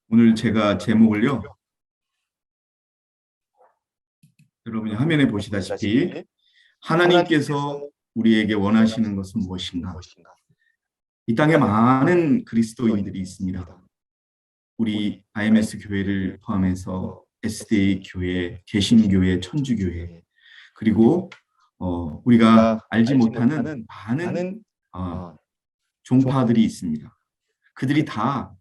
오늘 제가 제목을요, 여러분이 화면에 보시다시피 하나님께서 우리에게 원하시는 것은 무엇인가? 이 땅에 많은 그리스도인들이 있습니다. 우리 IMS 교회를 포함해서 SDA 교회, 개신교회, 천주교회, 그리고 우리가 알지 못하는 많은 어, 종파들이 있습니다. 그들이 다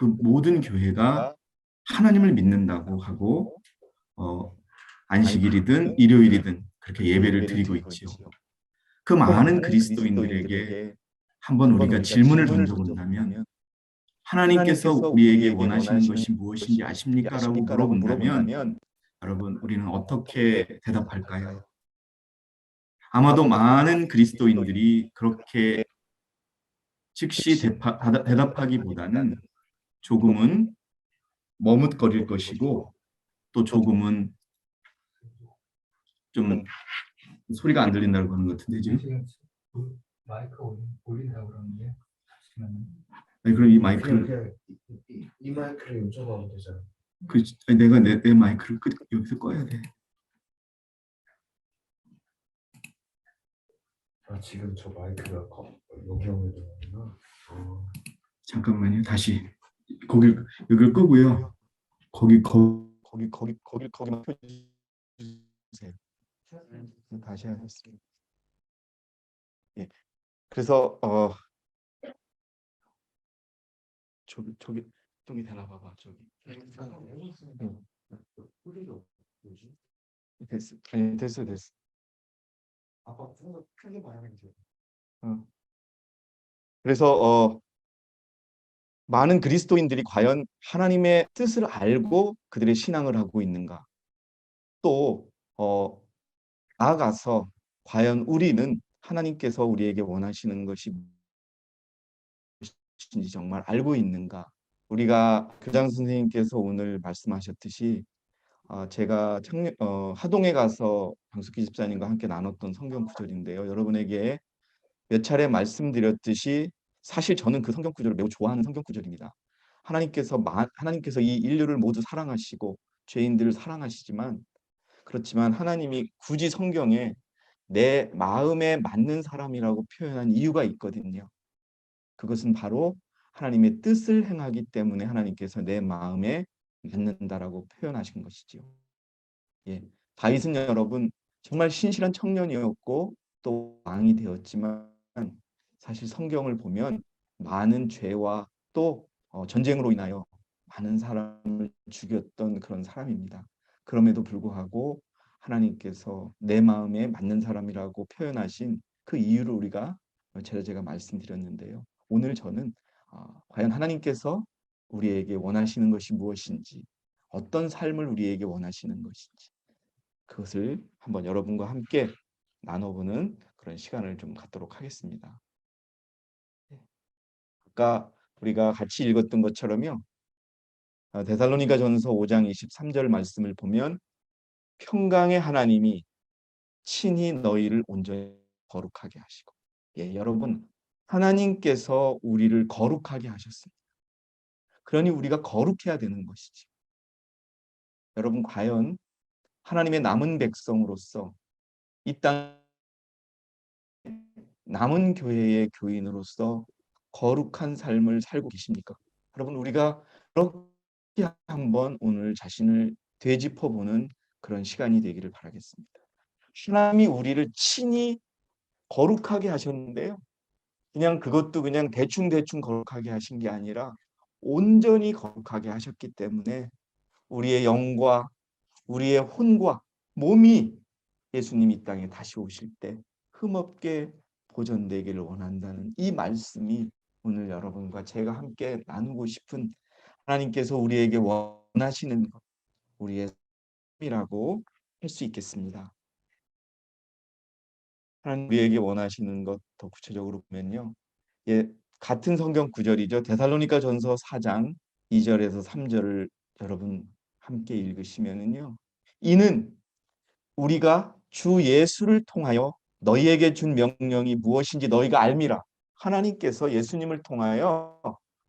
그 모든 교회가 하나님을 믿는다고 하고 어, 안식일이든 일요일이든 그렇게 예배를 드리고 있지요. 그 많은 그리스도인들에게 한번 우리가 질문을 던져본다면 하나님께서 우리에게 원하시는 것이 무엇인지 아십니까? 라고 물어본다면 여러분 우리는 어떻게 대답할까요? 아마도 많은 그리스도인들이 그렇게 즉시 대답하기보다는 조금은 머뭇거릴 것이고 또 조금은 좀 소리가 안 들린다고 하는 것 같은데 지금 마이크 올린다고 그러는데 잠시만요. 아니, 그럼 이 마이크를 그냥 이 마이크를 여쭤봐도 되잖아. 아니, 내가 내 마이크를 여기서 꺼야 돼. 아, 지금 저 마이크가 여기 오면 되는구나. 잠깐만요. 다시 여기를 끄고요. 거기만 펴주세요. 다시 하겠습니다. 예. 그래서 저기 되나 봐봐. 저기. 됐어. 아니, 됐어. 아빠 좀더 크게 봐야겠지. 그래서 많은 그리스도인들이 과연 하나님의 뜻을 알고 그들의 신앙을 하고 있는가? 또 나아가서 과연 우리는 하나님께서 우리에게 원하시는 것이 무엇인지 정말 알고 있는가? 우리가 교장 선생님께서 오늘 말씀하셨듯이 제가 하동에 가서 방숙기 집사님과 함께 나눴던 성경 구절인데요. 여러분에게 몇 차례 말씀드렸듯이 사실 저는 그 성경 구절을 매우 좋아하는 성경 구절입니다. 하나님께서 이 인류를 모두 사랑하시고 죄인들을 사랑하시지만 그렇지만 하나님이 굳이 성경에 내 마음에 맞는 사람이라고 표현한 이유가 있거든요. 그것은 바로 하나님의 뜻을 행하기 때문에 하나님께서 내 마음에 맞는다라고 표현하신 것이지요. 예, 다윗은 여러분 정말 신실한 청년이었고 또 왕이 되었지만 사실 성경을 보면 많은 죄와 또 전쟁으로 인하여 많은 사람을 죽였던 그런 사람입니다. 그럼에도 불구하고 하나님께서 내 마음에 맞는 사람이라고 표현하신 그 이유를 우리가 제가 말씀드렸는데요. 오늘 저는 과연 하나님께서 우리에게 원하시는 것이 무엇인지, 어떤 삶을 우리에게 원하시는 것인지 그것을 한번 여러분과 함께 나눠보는 그런 시간을 좀 갖도록 하겠습니다. 아까 우리가 같이 읽었던 것처럼요. 데살로니가전서 5장 23절 말씀을 보면 평강의 하나님이 친히 너희를 온전히 거룩하게 하시고, 예, 여러분 하나님께서 우리를 거룩하게 하셨습니다. 그러니 우리가 거룩해야 되는 것이지. 여러분 과연 하나님의 남은 백성으로서 이 땅 남은 교회의 교인으로서 거룩한 삶을 살고 계십니까? 여러분 우리가 그렇게 한번 오늘 자신을 되짚어보는 그런 시간이 되기를 바라겠습니다. 하나님이 우리를 친히 거룩하게 하셨는데요. 그것도 그냥 대충 거룩하게 하신 게 아니라 온전히 거룩하게 하셨기 때문에 우리의 영과 우리의 혼과 몸이 예수님이 이 땅에 다시 오실 때 흠없게 보존되기를 원한다는 이 말씀이 오늘 여러분과 제가 함께 나누고 싶은 하나님께서 우리에게 원하시는 것, 우리의 삶이라고 할 수 있겠습니다. 하나님 우리에게 원하시는 것 더 구체적으로 보면요. 예, 같은 성경 구절이죠. 데살로니가전서 4장 2절에서 3절을 여러분 함께 읽으시면은요. 이는 우리가 주 예수를 통하여 너희에게 준 명령이 무엇인지 너희가 알미라. 하나님께서 예수님을 통하여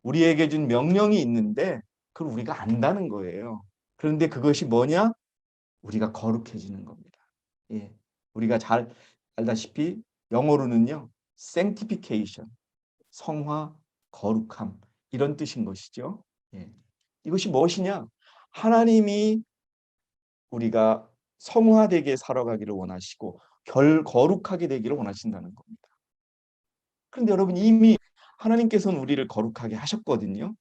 우리에게 준 명령이 있는데 그걸 우리가 안다는 거예요. 그런데 그것이 뭐냐? 우리가 거룩해지는 겁니다. 예. 우리가 잘 알다시피 영어로는요. sanctification, 성화, 거룩함 이런 뜻인 것이죠. 예. 이것이 무엇이냐? 하나님이 우리가 성화되게 살아가기를 원하시고 거룩하게 되기를 원하신다는 겁니다. 그런데 여러분 이미 하나님께서는 우리를 거룩하게 하셨거든요.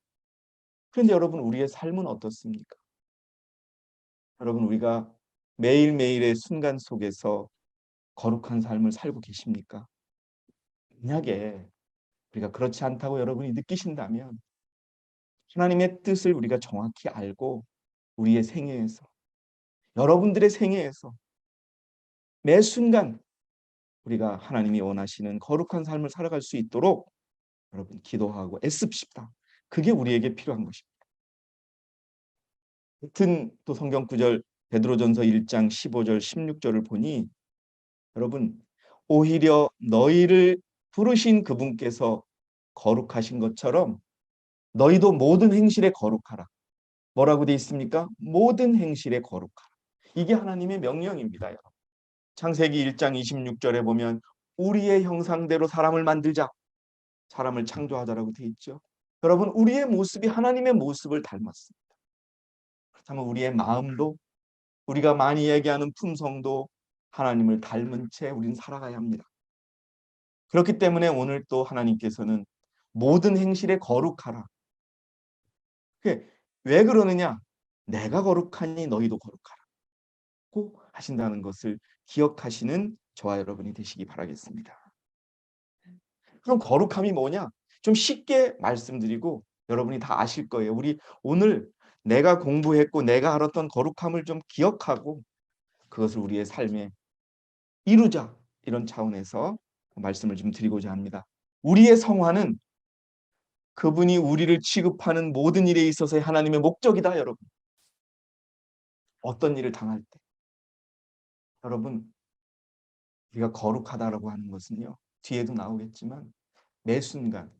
그런데 여러분 우리의 삶은 어떻습니까? 여러분 우리가 매일매일의 순간 속에서 거룩한 삶을 살고 계십니까? 만약에 우리가 그렇지 않다고 여러분이 느끼신다면 하나님의 뜻을 우리가 정확히 알고 우리의 생애에서 여러분들의 생애에서 매 순간 우리가 하나님이 원하시는 거룩한 삶을 살아갈 수 있도록 여러분 기도하고 애씁시다. 그게 우리에게 필요한 것입니다. 같은 또 성경 구절 베드로전서 1장 15절 16절을 보니 여러분 오히려 너희를 부르신 그분께서 거룩하신 것처럼 너희도 모든 행실에 거룩하라. 뭐라고 돼 있습니까? 모든 행실에 거룩하라. 이게 하나님의 명령입니다. 여러분. 창세기 1장 26절에 보면 우리의 형상대로 사람을 만들자. 사람을 창조하자라고 돼 있죠. 여러분 우리의 모습이 하나님의 모습을 닮았습니다. 그렇다면 우리의 마음도 우리가 많이 얘기하는 품성도 하나님을 닮은 채 우리는 살아가야 합니다. 그렇기 때문에 오늘 또 하나님께서는 모든 행실에 거룩하라. 왜 그러느냐? 내가 거룩하니 너희도 거룩하라고 하신다는 것을 기억하시는 저와 여러분이 되시기 바라겠습니다. 그럼 거룩함이 뭐냐? 좀 쉽게 말씀드리고 여러분이 다 아실 거예요. 우리 오늘 내가 공부했고 내가 알았던 거룩함을 좀 기억하고 그것을 우리의 삶에 이루자. 이런 차원에서 말씀을 좀 드리고자 합니다. 우리의 성화는 그분이 우리를 취급하는 모든 일에 있어서의 하나님의 목적이다, 여러분. 어떤 일을 당할 때. 여러분, 우리가 거룩하다라고 하는 것은요. 뒤에도 나오겠지만 매 순간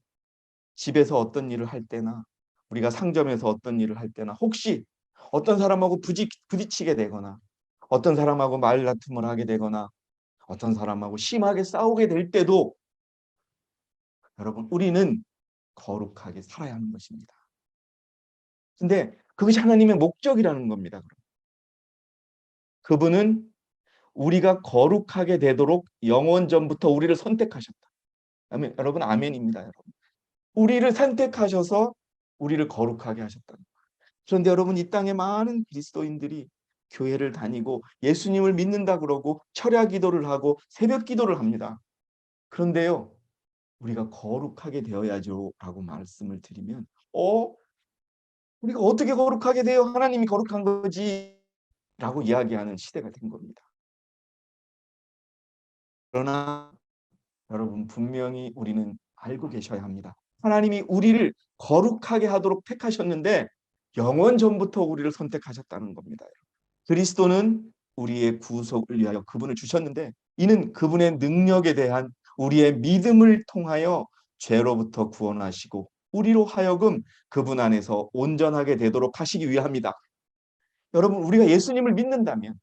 집에서 어떤 일을 할 때나 우리가 상점에서 어떤 일을 할 때나 혹시 어떤 사람하고 부딪히게 되거나 어떤 사람하고 말다툼을 하게 되거나 어떤 사람하고 심하게 싸우게 될 때도 여러분 우리는 거룩하게 살아야 하는 것입니다. 근데 그것이 하나님의 목적이라는 겁니다. 그분은 우리가 거룩하게 되도록 영원전부터 우리를 선택하셨다. 아멘. 여러분 아멘입니다. 여러분. 우리를 선택하셔서 우리를 거룩하게 하셨다. 그런데 여러분 이 땅에 많은 그리스도인들이 교회를 다니고 예수님을 믿는다 그러고 철야 기도를 하고 새벽 기도를 합니다. 그런데요. 우리가 거룩하게 되어야죠 라고 말씀을 드리면 우리가 어떻게 거룩하게 돼요? 하나님이 거룩한 거지 라고 이야기하는 시대가 된 겁니다. 그러나 여러분 분명히 우리는 알고 계셔야 합니다. 하나님이 우리를 거룩하게 하도록 택하셨는데 영원 전부터 우리를 선택하셨다는 겁니다. 그리스도는 우리의 구속을 위하여 그분을 주셨는데 이는 그분의 능력에 대한 우리의 믿음을 통하여 죄로부터 구원하시고 우리로 하여금 그분 안에서 온전하게 되도록 하시기 위함이다. 여러분 우리가 예수님을 믿는다면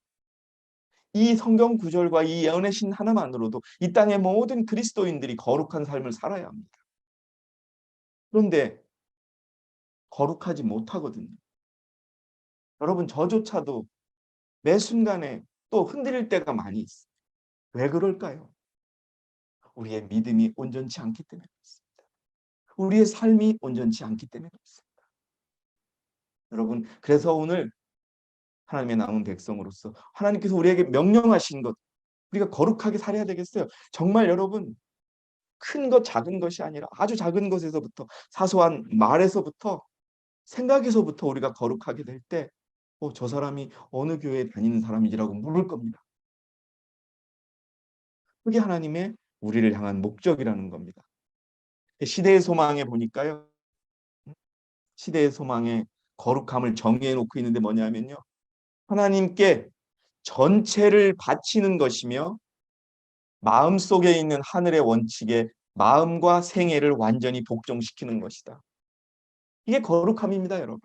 이 성경 구절과 이 예언의 신 하나만으로도 이 땅의 모든 그리스도인들이 거룩한 삶을 살아야 합니다. 그런데 거룩하지 못하거든요. 여러분 저조차도 매 순간에 또 흔들릴 때가 많이 있어요. 왜 그럴까요? 우리의 믿음이 온전치 않기 때문에 그렇습니다. 우리의 삶이 온전치 않기 때문에 그렇습니다. 여러분 그래서 오늘 하나님의 남은 백성으로서 하나님께서 우리에게 명령하신 것 우리가 거룩하게 살아야 되겠어요. 정말 여러분 큰 것 작은 것이 아니라 아주 작은 것에서부터 사소한 말에서부터 생각에서부터 우리가 거룩하게 될 때 저 사람이 어느 교회에 다니는 사람이지라고 물을 겁니다. 그게 하나님의 우리를 향한 목적이라는 겁니다. 시대의 소망에 보니까요. 시대의 소망에 거룩함을 정의해 놓고 있는데 뭐냐면요. 하나님께 전체를 바치는 것이며 마음속에 있는 하늘의 원칙에 마음과 생애를 완전히 복종시키는 것이다. 이게 거룩함입니다, 여러분.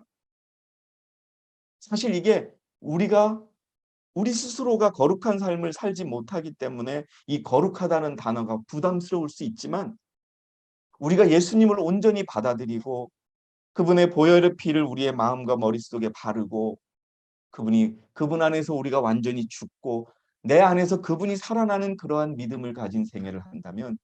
사실 이게 우리 스스로가 거룩한 삶을 살지 못하기 때문에 이 거룩하다는 단어가 부담스러울 수 있지만, 우리가 예수님을 온전히 받아들이고 그분의 보혈의 피를 우리의 마음과 머릿속에 바르고 그분 안에서 우리가 완전히 죽고 내 안에서 그분이 살아나는 그러한 믿음을 가진 생애를 한다면,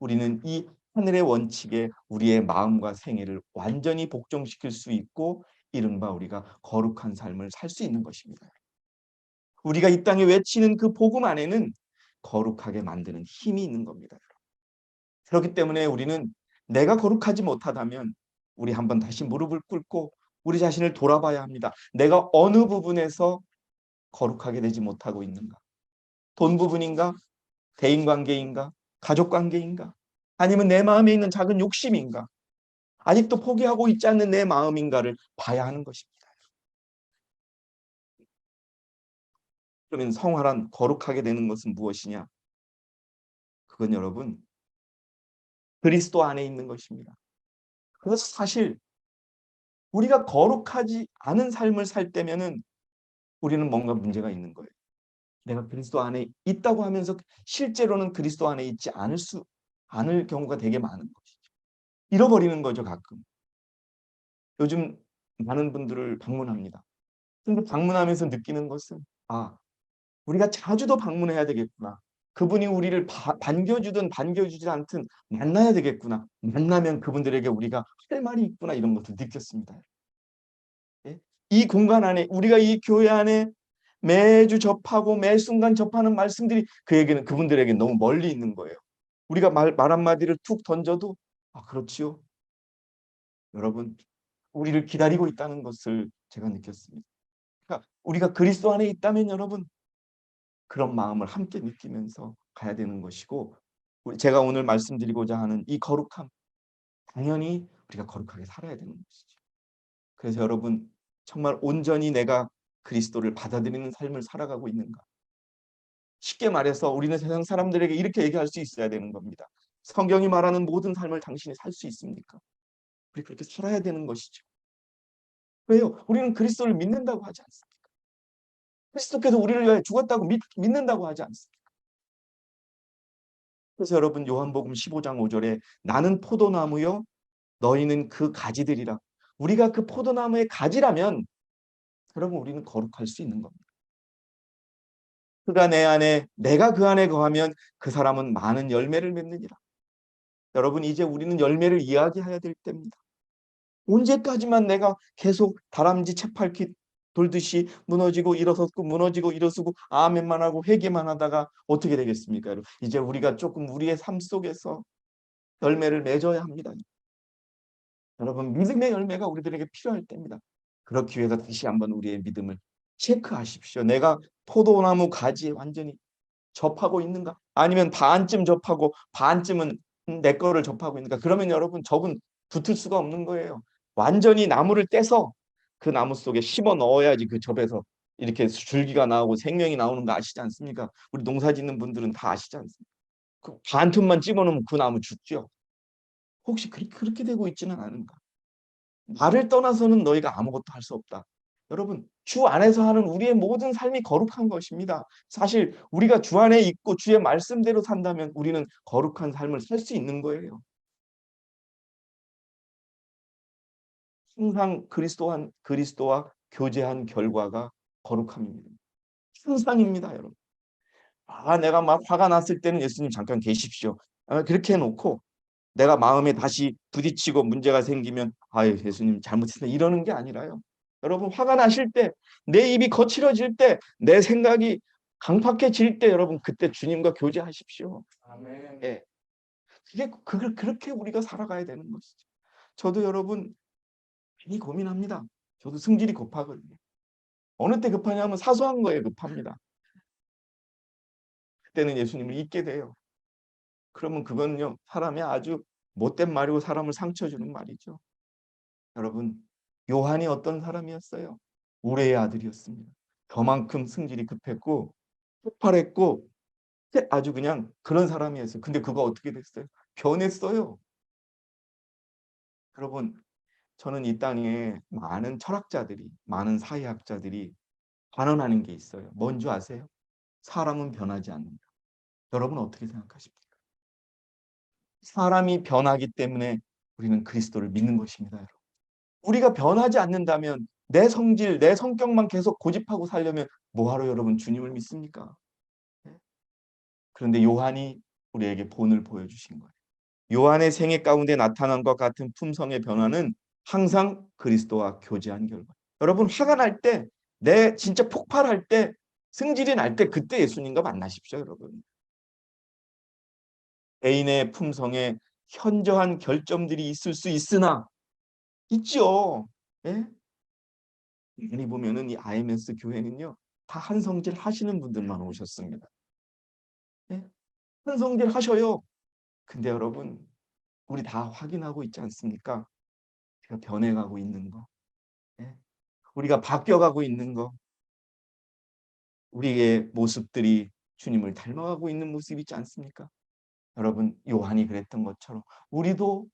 우리는 이 하늘의 원칙에 우리의 마음과 생애를 완전히 복종시킬 수 있고 이른바 우리가 거룩한 삶을 살 수 있는 것입니다. 우리가 이 땅에 외치는 그 복음 안에는 거룩하게 만드는 힘이 있는 겁니다. 그렇기 때문에 우리는 내가 거룩하지 못하다면 우리 한번 다시 무릎을 꿇고 우리 자신을 돌아봐야 합니다. 내가 어느 부분에서 거룩하게 되지 못하고 있는가? 돈 부분인가? 대인관계인가? 가족관계인가? 아니면 내 마음에 있는 작은 욕심인가? 아직도 포기하고 있지 않는 내 마음인가를 봐야 하는 것입니다. 그러면 성화란 거룩하게 되는 것은 무엇이냐? 그건 여러분 그리스도 안에 있는 것입니다. 그래서 사실 우리가 거룩하지 않은 삶을 살 때면은 우리는 뭔가 문제가 있는 거예요. 내가 그리스도 안에 있다고 하면서 실제로는 그리스도 안에 있지 않을 경우가 되게 많은 것이죠. 잃어버리는 거죠, 가끔. 요즘 많은 분들을 방문합니다. 근데 방문하면서 느끼는 것은, 우리가 자주 더 방문해야 되겠구나. 그분이 우리를 반겨주든 반겨주지 않든 만나야 되겠구나. 만나면 그분들에게 우리가 할 말이 있구나. 이런 것도 느꼈습니다. 예? 이 공간 안에, 우리가 이 교회 안에 매주 접하고 매 순간 접하는 말씀들이 그분들에게 너무 멀리 있는 거예요. 우리가 말 한마디를 툭 던져도 그렇지요. 여러분, 우리를 기다리고 있다는 것을 제가 느꼈습니다. 그러니까 우리가 그리스도 안에 있다면 여러분 그런 마음을 함께 느끼면서 가야 되는 것이고, 제가 오늘 말씀드리고자 하는 이 거룩함, 당연히 우리가 거룩하게 살아야 되는 것이죠. 그래서 여러분 정말 온전히 내가 그리스도를 받아들이는 삶을 살아가고 있는가? 쉽게 말해서 우리는 세상 사람들에게 이렇게 얘기할 수 있어야 되는 겁니다. 성경이 말하는 모든 삶을 당신이 살 수 있습니까? 우리 그렇게 살아야 되는 것이죠. 왜요? 우리는 그리스도를 믿는다고 하지 않습니까? 그리스도께서 우리를 위하여 죽었다고 믿는다고 하지 않습니까? 그래서 여러분 요한복음 15장 5절에 나는 포도나무요 너희는 그 가지들이라. 우리가 그 포도나무의 가지라면 여러분 우리는 거룩할 수 있는 겁니다. 그가 내 안에 내가 그 안에 거하면 그 사람은 많은 열매를 맺느니라. 여러분 이제 우리는 열매를 이야기해야 될 때입니다. 언제까지만 내가 계속 다람쥐 채팔퀴 돌듯이 무너지고 일어섰고 무너지고 일어서고 아멘만 하고 회개만 하다가 어떻게 되겠습니까? 여러분 이제 우리가 조금 우리의 삶 속에서 열매를 맺어야 합니다. 여러분 믿음의 열매가 우리들에게 필요할 때입니다. 그렇기 위해서 다시 한번 우리의 믿음을 체크하십시오. 내가 포도나무 가지에 완전히 접하고 있는가? 아니면 반쯤 접하고 반쯤은 내 거를 접하고 있는가? 그러면 여러분 저분 붙을 수가 없는 거예요. 완전히 나무를 떼서 그 나무 속에 심어 넣어야지 그 접에서 이렇게 줄기가 나오고 생명이 나오는 거 아시지 않습니까? 우리 농사 짓는 분들은 다 아시지 않습니까? 그 반틈만 집어넣으면 그 나무 죽죠. 혹시 그렇게 되고 있지는 않은가? 나를 떠나서는 너희가 아무것도 할 수 없다. 여러분 주 안에서 하는 우리의 모든 삶이 거룩한 것입니다. 사실 우리가 주 안에 있고 주의 말씀대로 산다면 우리는 거룩한 삶을 살 수 있는 거예요. 항상 그리스도와 교제한 결과가 거룩함입니다. 항상입니다, 여러분. 내가 막 화가 났을 때는 예수님 잠깐 계십시오. 그렇게 해놓고 내가 마음에 다시 부딪히고 문제가 생기면 예수님 잘못했다 이러는 게 아니라요. 여러분 화가 나실 때, 내 입이 거칠어질 때, 내 생각이 강팍해질 때 여러분 그때 주님과 교제하십시오. 아멘. 예. 그렇게 우리가 살아가야 되는 것이죠. 저도 여러분 많이 고민합니다. 저도 성질이 급하거든요. 어느 때 급하냐면 사소한 거에 급합니다. 그때는 예수님을 잊게 돼요. 그러면 그건요 사람이 아주 못된 말이고 사람을 상처 주는 말이죠. 여러분 요한이 어떤 사람이었어요? 우레의 아들이었습니다. 저만큼 성질이 급했고 폭발했고 아주 그냥 그런 사람이었어요. 근데 그거 어떻게 됐어요? 변했어요. 여러분 저는 이 땅에 많은 철학자들이, 많은 사회학자들이 반언하는 게 있어요. 뭔지 아세요? 사람은 변하지 않는다. 여러분 어떻게 생각하십니까? 사람이 변하기 때문에 우리는 그리스도를 믿는 것입니다, 여러분. 우리가 변하지 않는다면 내 성질, 내 성격만 계속 고집하고 살려면 뭐하러 여러분 주님을 믿습니까? 네? 그런데 요한이 우리에게 본을 보여주신 거예요. 요한의 생애 가운데 나타난 것 같은 품성의 변화는 항상 그리스도와 교제한 결과. 여러분 화가 날 때, 내 진짜 폭발할 때, 승질이 날 때 그때 예수님과 만나십시오, 여러분. 개인의 품성에 현저한 결점들이 있을 수 있으나 있죠. 예? 많이 보면은 이 IMS 교회는요, 다 한성질 하시는 분들만 오셨습니다. 예? 한성질 하셔요. 근데 여러분, 우리 다 확인하고 있지 않습니까? 우리가 변해가고 있는 거, 예? 우리가 바뀌어가고 있는 거, 우리의 모습들이 주님을 닮아가고 있는 모습이 있지 않습니까? 여러분, 요한이 그랬던 것처럼 우리도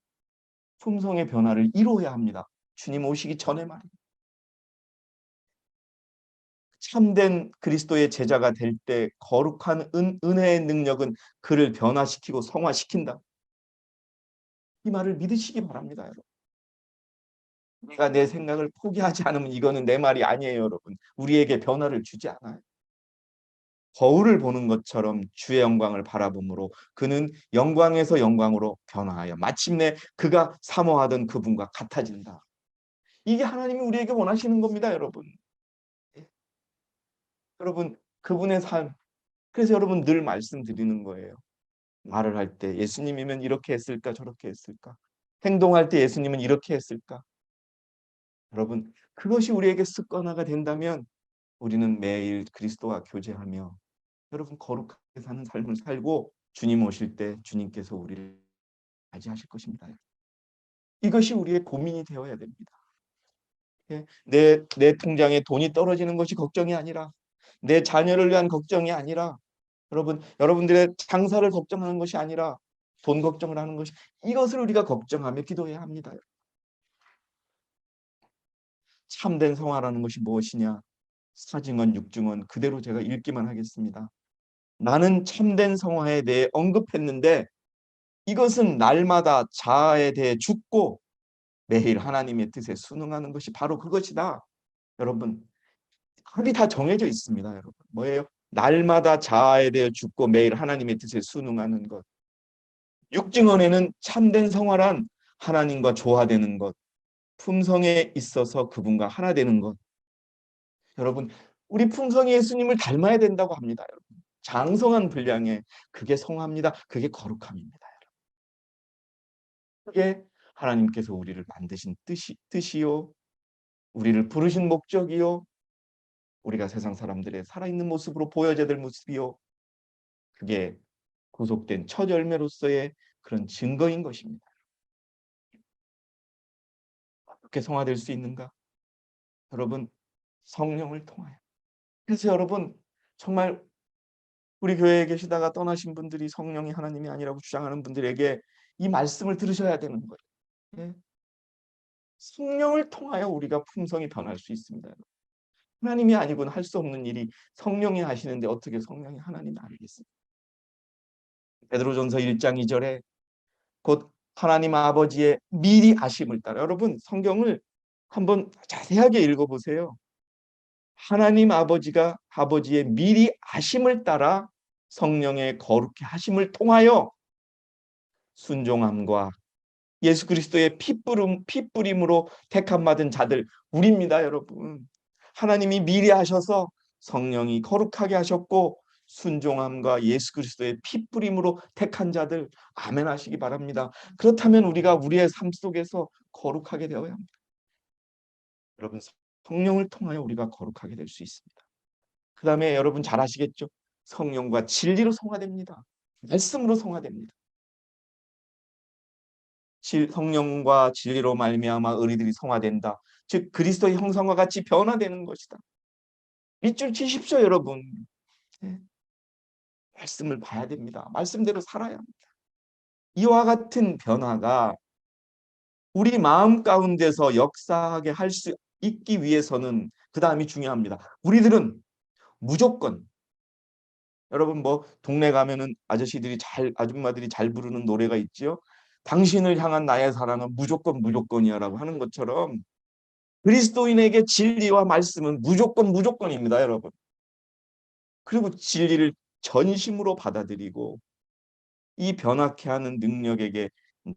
품성의 변화를 이루어야 합니다. 주님 오시기 전에 말입니다. 참된 그리스도의 제자가 될 때 거룩한 은혜의 능력은 그를 변화시키고 성화시킨다. 이 말을 믿으시기 바랍니다, 여러분. 내가 내 생각을 포기하지 않으면 이거는 내 말이 아니에요, 여러분. 우리에게 변화를 주지 않아요. 거울을 보는 것처럼 주의 영광을 바라보므로 그는 영광에서 영광으로 변화하여 마침내 그가 사모하던 그분과 같아진다. 이게 하나님이 우리에게 원하시는 겁니다, 여러분. 예. 여러분, 그분의 삶. 그래서 여러분 늘 말씀드리는 거예요. 말을 할 때 예수님이면 이렇게 했을까 저렇게 했을까? 행동할 때 예수님은 이렇게 했을까? 여러분, 그것이 우리에게 습관화가 된다면 우리는 매일 그리스도와 교제하며 여러분 거룩하게 사는 삶을 살고 주님 오실 때 주님께서 우리를 맞이하실 것입니다. 이것이 우리의 고민이 되어야 됩니다. 예? 내 통장에 돈이 떨어지는 것이 걱정이 아니라 내 자녀를 위한 걱정이 아니라 여러분들의 장사를 걱정하는 것이 아니라 돈 걱정을 하는 것이 이것을 우리가 걱정하며 기도해야 합니다. 참된 성화라는 것이 무엇이냐? 사증언, 육증언 그대로 제가 읽기만 하겠습니다. 나는 참된 성화에 대해 언급했는데 이것은 날마다 자아에 대해 죽고 매일 하나님의 뜻에 순응하는 것이 바로 그것이다. 여러분, 답이 다 정해져 있습니다. 여러분, 뭐예요? 날마다 자아에 대해 죽고 매일 하나님의 뜻에 순응하는 것. 육증언에는 참된 성화란 하나님과 조화되는 것, 품성에 있어서 그분과 하나 되는 것. 여러분, 우리 품성이 예수님을 닮아야 된다고 합니다. 여러분, 장성한 분량에 그게 성화입니다. 그게 거룩함입니다. 그게 하나님께서 우리를 만드신 뜻이요, 우리를 부르신 목적이요, 우리가 세상 사람들의 살아있는 모습으로 보여져야 될 모습이요, 그게 구속된 첫 열매로서의 그런 증거인 것입니다. 어떻게 성화될 수 있는가? 여러분, 성령을 통하여. 그래서 여러분, 정말 우리 교회에 계시다가 떠나신 분들이 성령이 하나님이 아니라고 주장하는 분들에게 이 말씀을 들으셔야 되는 거예요. 예? 성령을 통하여 우리가 품성이 변할 수 있습니다. 하나님이 아니고는 할 수 없는 일이 성령이 하시는데 어떻게 성령이 하나님이 아니겠습니까? 베드로전서 1장 2절에 곧 하나님 아버지의 미리 아심을 따라, 여러분 성경을 한번 자세하게 읽어보세요. 하나님 아버지의 미리 아심을 따라 성령의 거룩히 하심을 통하여 순종함과 예수 그리스도의 피뿌림으로 택함 받은 자들, 우리입니다, 여러분. 하나님이 미리 하셔서 성령이 거룩하게 하셨고 순종함과 예수 그리스도의 피뿌림으로 택한 자들, 아멘 하시기 바랍니다. 그렇다면 우리가 우리의 삶 속에서 거룩하게 되어야 합니다. 여러분, 성령을 통하여 우리가 거룩하게 될 수 있습니다. 그 다음에 여러분 잘 아시겠죠? 성령과 진리로 성화됩니다. 말씀으로 성화됩니다. 성령과 진리로 말미암아 의리들이 성화된다. 즉 그리스도의 형상과 같이 변화되는 것이다. 밑줄 치십시오, 여러분. 네. 말씀을 봐야 됩니다. 말씀대로 살아야 합니다. 이와 같은 변화가 우리 마음 가운데서 역사하게 할 수 있기 위해서는 그 다음이 중요합니다. 우리들은 무조건, 여러분 뭐 동네 가면은 아줌마들이 잘 부르는 노래가 있지요. 당신을 향한 나의 사랑은 무조건 무조건이야라고 하는 것처럼 그리스도인에게 진리와 말씀은 무조건 무조건입니다, 여러분. 그리고 진리를 전심으로 받아들이고 이 변화케 하는 능력에게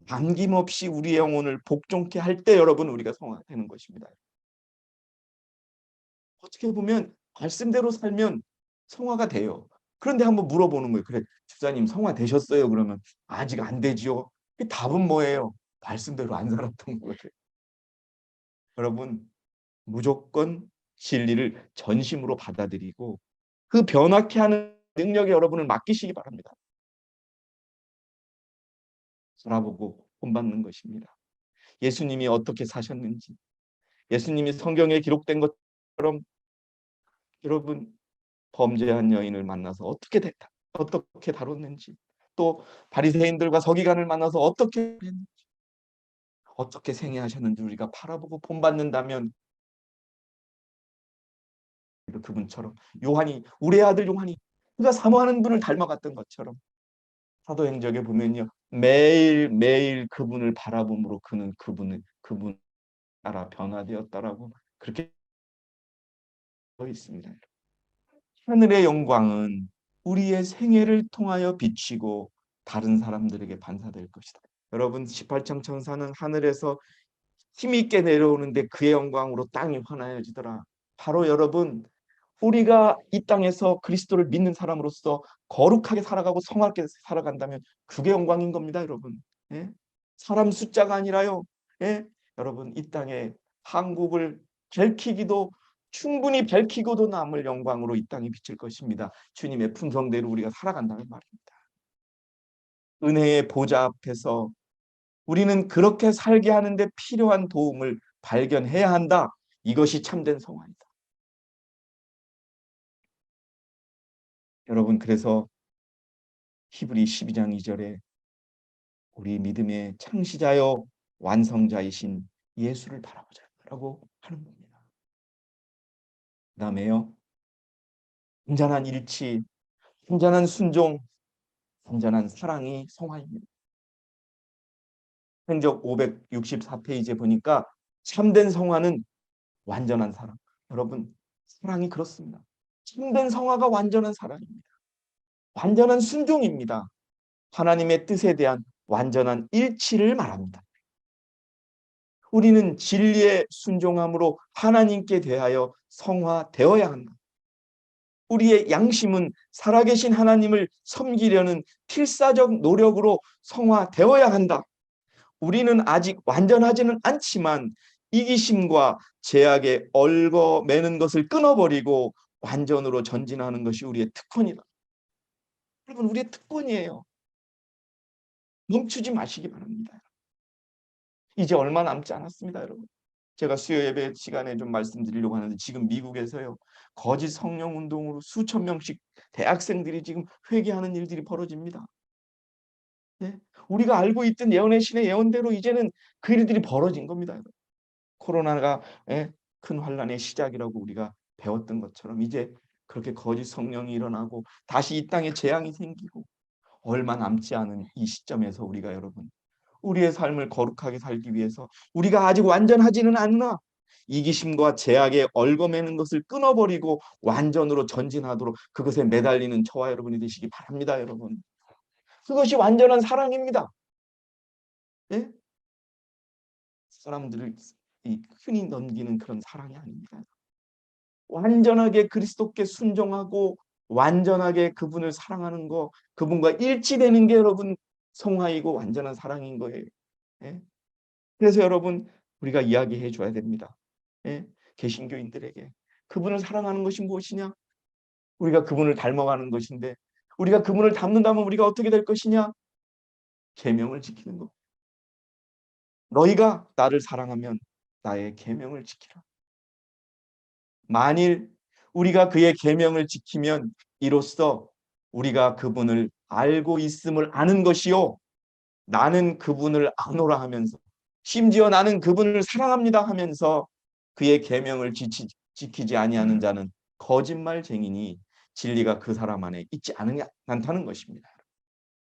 남김없이 우리의 영혼을 복종케 할 때 여러분 우리가 성화가 되는 것입니다. 어떻게 보면 말씀대로 살면 성화가 돼요. 그런데 한번 물어보는 거예요. 그래, 집사님 성화 되셨어요? 그러면 아직 안 되지요. 그 답은 뭐예요? 말씀대로 안 살았던 거예요. 여러분 무조건 진리를 전심으로 받아들이고 그 변화케 하는 능력에 여러분을 맡기시기 바랍니다. 돌아보고 본받는 것입니다. 예수님이 어떻게 사셨는지, 예수님이 성경에 기록된 것처럼 여러분 범죄한 여인을 만나서 어떻게 다뤘는지, 또 바리새인들과 서기관을 만나서 어떻게 했는지, 어떻게 생애하셨는지 우리가 바라보고 본받는다면 그분처럼 우리의 아들 요한이 그가 사모하는 분을 닮아갔던 것처럼 사도행전에 보면요 매일매일 그분을 바라봄으로 그분 따라 변화되었다라고 그렇게 되어 있습니다. 하늘의 영광은 우리의 생애를 통하여 비치고 다른 사람들에게 반사될 것이다. 여러분 18층 천사는 하늘에서 힘있게 내려오는데 그의 영광으로 땅이 환하여지더라. 바로 여러분 우리가 이 땅에서 그리스도를 믿는 사람으로서 거룩하게 살아가고 성하게 살아간다면 그게 영광인 겁니다, 여러분. 예? 사람 숫자가 아니라요. 예? 여러분 이 땅에 한국을 충분히 밝히고도 남을 영광으로 이 땅이 비칠 것입니다. 주님의 품성대로 우리가 살아간다는 말입니다. 은혜의 보좌 앞에서 우리는 그렇게 살게 하는데 필요한 도움을 발견해야 한다. 이것이 참된 성화이다. 여러분 그래서 히브리 12장 2절에 우리 믿음의 창시자요 완성자이신 예수를 바라보자라고 하는 겁니다. 그 다음에요. 온전한 일치, 온전한 순종, 온전한 사랑이 성화입니다. 행적 564페이지에 보니까 참된 성화는 완전한 사랑. 여러분 사랑이 그렇습니다. 참된 성화가 완전한 사랑입니다. 완전한 순종입니다. 하나님의 뜻에 대한 완전한 일치를 말합니다. 우리는 진리에 순종함으로 하나님께 대하여 성화되어야 한다. 우리의 양심은 살아계신 하나님을 섬기려는 필사적 노력으로 성화되어야 한다. 우리는 아직 완전하지는 않지만 이기심과 제약에 얽어매는 것을 끊어버리고 완전으로 전진하는 것이 우리의 특권이다. 여러분 우리의 특권이에요. 멈추지 마시기 바랍니다. 이제 얼마 남지 않았습니다, 여러분. 제가 수요 예배 시간에 좀 말씀드리려고 하는데 지금 미국에서요. 거짓 성령 운동으로 수천 명씩 대학생들이 지금 회개하는 일들이 벌어집니다. 예? 우리가 알고 있던 예언의 신의 예언대로 이제는 그 일들이 벌어진 겁니다. 여러분. 코로나가 큰 환란의 시작이라고 우리가 배웠던 것처럼 이제 그렇게 거짓 성령이 일어나고 다시 이 땅에 재앙이 생기고 얼마 남지 않은 이 시점에서 우리가 여러분 우리의 삶을 거룩하게 살기 위해서 우리가 아직 완전하지는 않으나 이기심과 제약에 얽어매는 것을 끊어버리고 완전으로 전진하도록 그것에 매달리는 저와 여러분이 되시기 바랍니다. 여러분 그것이 완전한 사랑입니다. 예? 사람들을 흔히 넘기는 그런 사랑이 아닙니다. 완전하게 그리스도께 순종하고 완전하게 그분을 사랑하는 거 그분과 일치되는 게 여러분 성화이고 완전한 사랑인 거예요. 예? 그래서 여러분 우리가 이야기해 줘야 됩니다. 예? 개신교인들에게 그분을 사랑하는 것이 무엇이냐? 우리가 그분을 닮아가는 것인데 우리가 그분을 닮는다면 우리가 어떻게 될 것이냐? 계명을 지키는 것. 너희가 나를 사랑하면 나의 계명을 지키라. 만일 우리가 그의 계명을 지키면 이로써 우리가 그분을 알고 있음을 아는 것이요 나는 그분을 아노라 하면서 심지어 나는 그분을 사랑합니다 하면서 그의 계명을 지키지 아니하는 자는 거짓말쟁이니 진리가 그 사람 안에 있지 않다는 것입니다.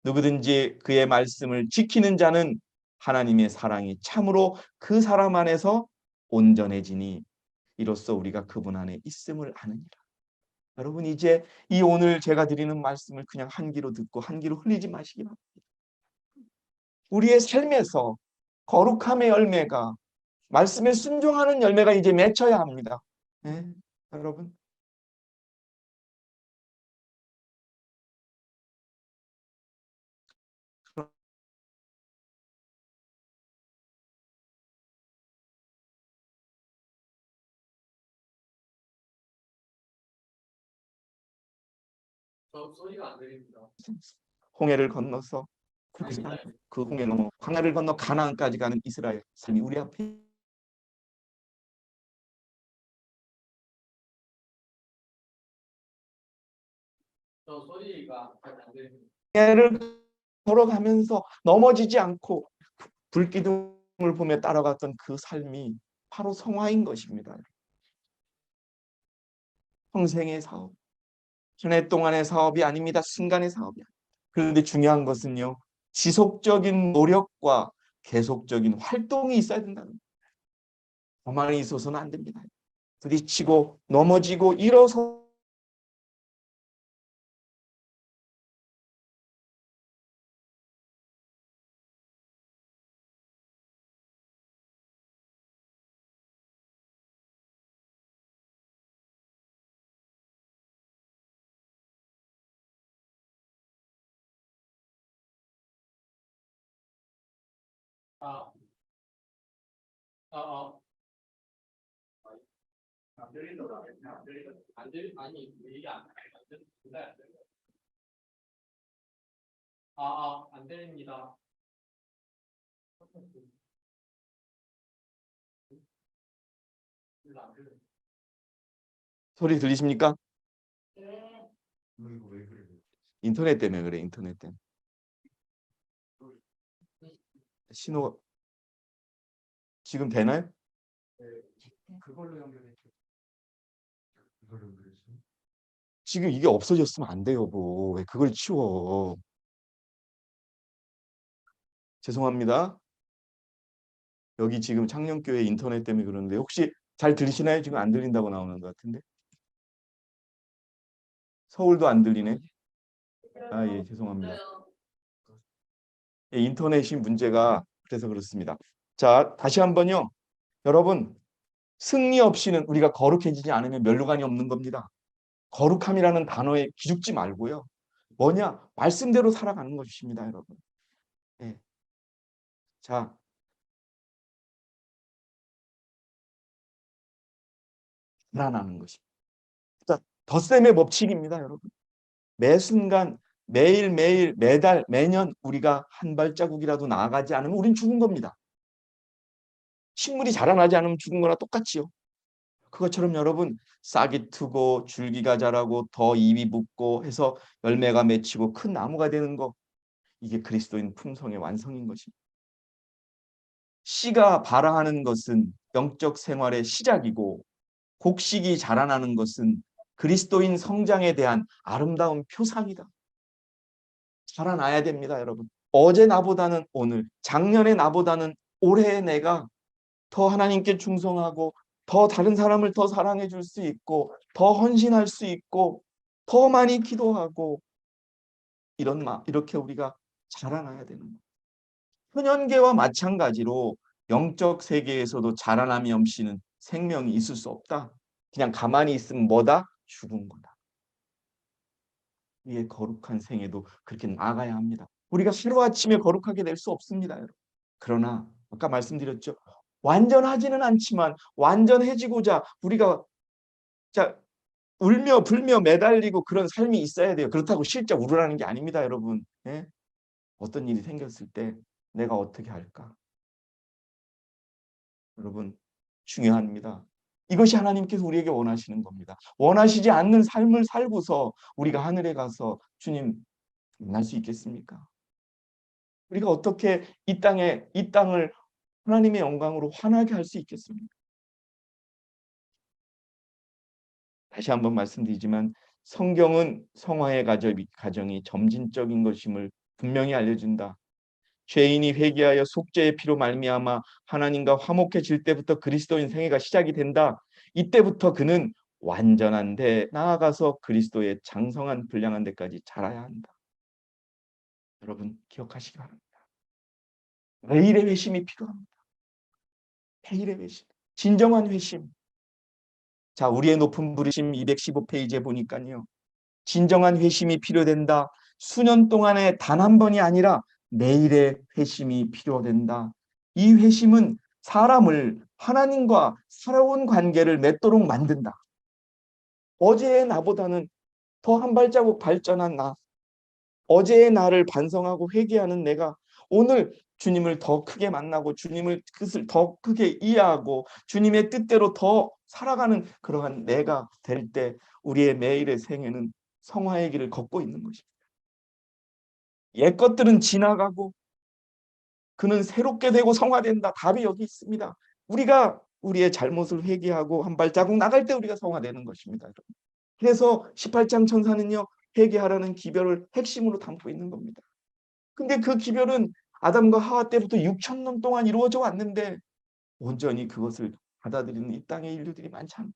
누구든지 그의 말씀을 지키는 자는 하나님의 사랑이 참으로 그 사람 안에서 온전해지니 이로써 우리가 그분 안에 있음을 아느니라. 여러분, 이제 이 오늘 제가 드리는 말씀을 그냥 한 귀로 듣고 한 귀로 흘리지 마시기 바랍니다. 우리의 삶에서 거룩함의 열매가, 말씀에 순종하는 열매가 이제 맺혀야 합니다. 네, 여러분. 소리가 안 들립니다. 홍해를 건너서 그 홍해 넘어 광야를 건너 가나안까지 가는 이스라엘 삶이 우리 앞에 소리가 안 들립니다. 홍해를 걸어가면서 넘어지지 않고 불기둥을 보며 따라갔던 그 삶이 바로 성화인 것입니다. 평생의 사업, 한 해 동안의 사업이 아닙니다. 순간의 사업이 아닙니다. 그런데 중요한 것은요, 지속적인 노력과 계속적인 활동이 있어야 된다는 거예요. 가만히 있어서는 안 됩니다. 부딪히고 넘어지고 일어서 아, 아, 안 들린다. 아니 이게 안 들린다. 안 들립니다. 소리 들리십니까? 네. 이거 왜 그래? 인터넷 때문에 그래. 인터넷 때문에. 신호 지금 되나요? 그걸로 연결했죠. 그걸로 연결했어. 지금 이게 없어졌으면 안 돼요, 여보. 왜 그걸 치워? 죄송합니다. 여기 지금 창녕교회 인터넷 때문에 그러는데 혹시 잘 들리시나요? 지금 안 들린다고 나오는 것 같은데. 서울도 안 들리네. 아, 예, 죄송합니다. 예, 인터넷이 문제가 그래서 그렇습니다. 자, 다시 한번요. 여러분, 승리 없이는 우리가 거룩해지지 않으면 멸류관이 없는 겁니다. 거룩함이라는 단어에 기죽지 말고요. 뭐냐? 말씀대로 살아가는 것입니다, 여러분. 예. 자, 불안하는 것입니다. 자, 덧셈의 법칙입니다, 여러분. 매 순간, 매일매일, 매달, 매년 우리가 한 발자국이라도 나아가지 않으면 우린 죽은 겁니다. 식물이 자라나지 않으면 죽은 거나 똑같지요. 그것처럼 여러분, 싹이 트고 줄기가 자라고 더 잎이 붙고 해서 열매가 맺히고 큰 나무가 되는 거, 이게 그리스도인 품성의 완성인 것입니다. 씨가 발아하는 것은 영적 생활의 시작이고 곡식이 자라나는 것은 그리스도인 성장에 대한 아름다운 표상이다. 자라나야 됩니다, 여러분. 어제 나보다는 오늘, 작년의 나보다는 올해의 내가 더 하나님께 충성하고 더 다른 사람을 더 사랑해 줄 수 있고 더 헌신할 수 있고 더 많이 기도하고 이렇게 우리가 자라나야 되는 거예요. 현현계와 마찬가지로 영적 세계에서도 자라남이 없이는 생명이 있을 수 없다. 그냥 가만히 있으면 뭐다? 죽은 거다. 우리의 거룩한 생애도 그렇게 나아가야 합니다. 우리가 하루아침에 거룩하게 될 수 없습니다, 여러분. 그러나 아까 말씀드렸죠. 완전하지는 않지만 완전해지고자 우리가 울며 불며 매달리고 그런 삶이 있어야 돼요. 그렇다고 실제 울으라는 게 아닙니다, 여러분. 예? 어떤 일이 생겼을 때 내가 어떻게 할까? 여러분, 중요합니다. 이것이 하나님께서 우리에게 원하시는 겁니다. 원하시지 않는 삶을 살고서 우리가 하늘에 가서 주님 만날 수 있겠습니까? 우리가 어떻게 이 땅을 하나님의 영광으로 환하게 할 수 있겠습니까? 다시 한번 말씀드리지만 성경은 성화의 과정이 점진적인 것임을 분명히 알려준다. 죄인이 회개하여 속죄의 피로 말미암아 하나님과 화목해질 때부터 그리스도인 생애가 시작이 된다. 이때부터 그는 완전한 데 나아가서 그리스도의 장성한 분량한 데까지 자라야 한다. 여러분 기억하시기 바랍니다. 매일의 회심이 필요합니다. 매일의 회심, 진정한 회심. 자, 우리의 높은 부르심 215페이지에 보니까요. 진정한 회심이 필요된다. 수년 동안에 단 한 번이 아니라 매일의 회심이 필요된다. 이 회심은 사람을 하나님과 살아온 관계를 맺도록 만든다. 어제의 나보다는 더 한 발자국 발전한 나, 어제의 나를 반성하고 회개하는 내가 오늘 주님을 더 크게 만나고 주님의 뜻을 더 크게 이해하고 주님의 뜻대로 더 살아가는 그러한 내가 될 때 우리의 매일의 생애는 성화의 길을 걷고 있는 것입니다. 옛 것들은 지나가고 그는 새롭게 되고 성화된다. 답이 여기 있습니다. 우리가 우리의 잘못을 회개하고 한 발자국 나갈 때 우리가 성화되는 것입니다. 여러분. 그래서 18장 천사는요. 회개하라는 기별을 핵심으로 담고 있는 겁니다. 근데 그 기별은 아담과 하와 때부터 6,000년 동안 이루어져 왔는데 온전히 그것을 받아들이는 이 땅의 인류들이 많지 않다.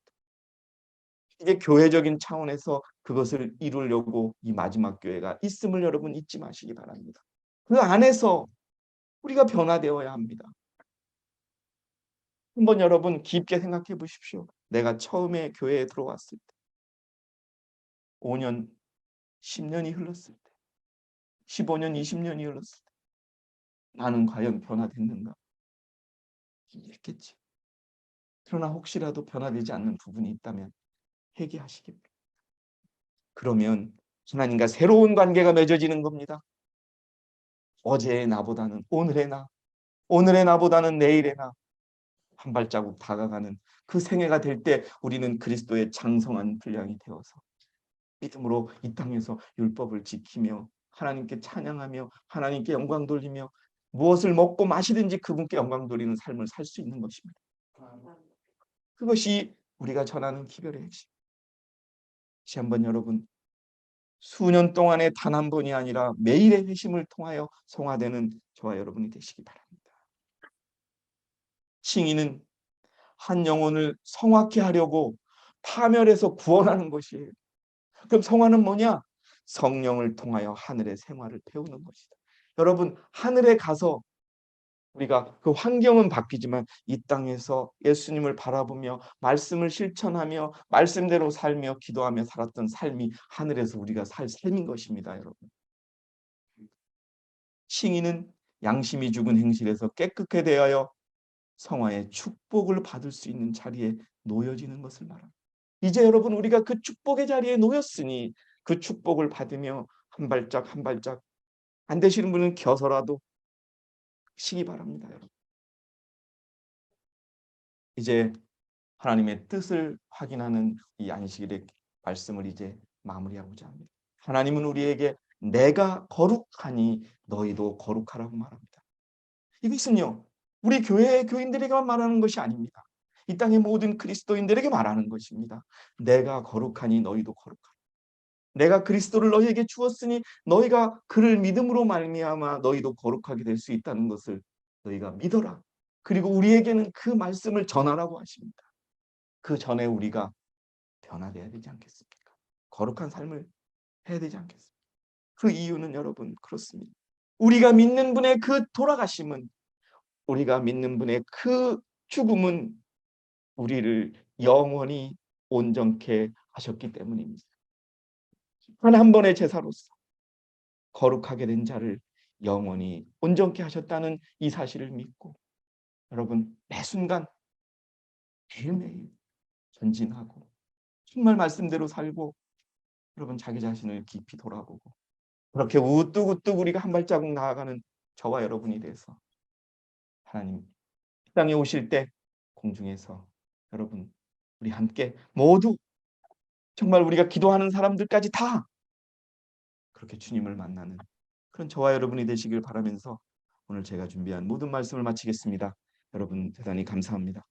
이게 교회적인 차원에서 그것을 이루려고 이 마지막 교회가 있음을 여러분 잊지 마시기 바랍니다. 그 안에서 우리가 변화되어야 합니다. 한번 여러분 깊게 생각해 보십시오. 내가 처음에 교회에 들어왔을 때 5년, 10년이 흘렀을 때 15년, 20년이 흘렀을 때 나는 과연 변화됐는가? 했겠지. 그러나 혹시라도 변화되지 않는 부분이 있다면 회개하시기 바랍니다. 그러면 하나님과 새로운 관계가 맺어지는 겁니다. 어제의 나보다는 오늘의 나, 오늘의 나보다는 내일의 나, 한 발자국 다가가는 그 생애가 될 때 우리는 그리스도의 장성한 분량이 되어서 믿음으로 이 땅에서 율법을 지키며 하나님께 찬양하며 하나님께 영광 돌리며 무엇을 먹고 마시든지 그분께 영광 돌리는 삶을 살 수 있는 것입니다. 그것이 우리가 전하는 기별의 핵심. 다시 한번 여러분 수년 동안에 단 한 번이 아니라 매일의 회심을 통하여 성화되는 저와 여러분이 되시기 바랍니다. 칭의는 한 영혼을 성화케 하려고 파멸해서 구원하는 것이에요. 그럼 성화는 뭐냐? 성령을 통하여 하늘의 생활을 배우는 것이다. 여러분 하늘에 가서 우리가 그 환경은 바뀌지만 이 땅에서 예수님을 바라보며 말씀을 실천하며 말씀대로 살며 기도하며 살았던 삶이 하늘에서 우리가 살 삶인 것입니다. 여러분. 칭의는 양심이 죽은 행실에서 깨끗게 대하여 성화의 축복을 받을 수 있는 자리에 놓여지는 것을 말합니다. 이제 여러분 우리가 그 축복의 자리에 놓였으니 그 축복을 받으며 한 발짝 한 발짝 안 되시는 분은 겨서라도 시기 바랍니다. 여러분. 이제 하나님의 뜻을 확인하는 이 안식일의 말씀을 이제 마무리하고자 합니다. 하나님은 우리에게 내가 거룩하니 너희도 거룩하라고 말합니다. 이것은요 우리 교회의 교인들에게만 말하는 것이 아닙니다. 이 땅의 모든 그리스도인들에게 말하는 것입니다. 내가 거룩하니 너희도 거룩하라. 내가 그리스도를 너희에게 주었으니 너희가 그를 믿음으로 말미암아 너희도 거룩하게 될 수 있다는 것을 너희가 믿어라. 그리고 우리에게는 그 말씀을 전하라고 하십니다. 그 전에 우리가 변화되어야 되지 않겠습니까? 거룩한 삶을 해야 되지 않겠습니까? 그 이유는 여러분 그렇습니다. 우리가 믿는 분의 그 돌아가심은 우리가 믿는 분의 그 죽음은 우리를 영원히 온전케 하셨기 때문입니다. 한 번의 제사로서 거룩하게 된 자를 영원히 온전케 하셨다는 이 사실을 믿고 여러분 매 순간 매일매일 전진하고 정말 말씀대로 살고 여러분 자기 자신을 깊이 돌아보고 그렇게 우뚝우뚝 우리가 한 발자국 나아가는 저와 여러분이 돼서 하나님 이 땅에 오실 때 공중에서 여러분 우리 함께 모두 정말 우리가 기도하는 사람들까지 다 그렇게 주님을 만나는 그런 저와 여러분이 되시길 바라면서 오늘 제가 준비한 모든 말씀을 마치겠습니다. 여러분 대단히 감사합니다.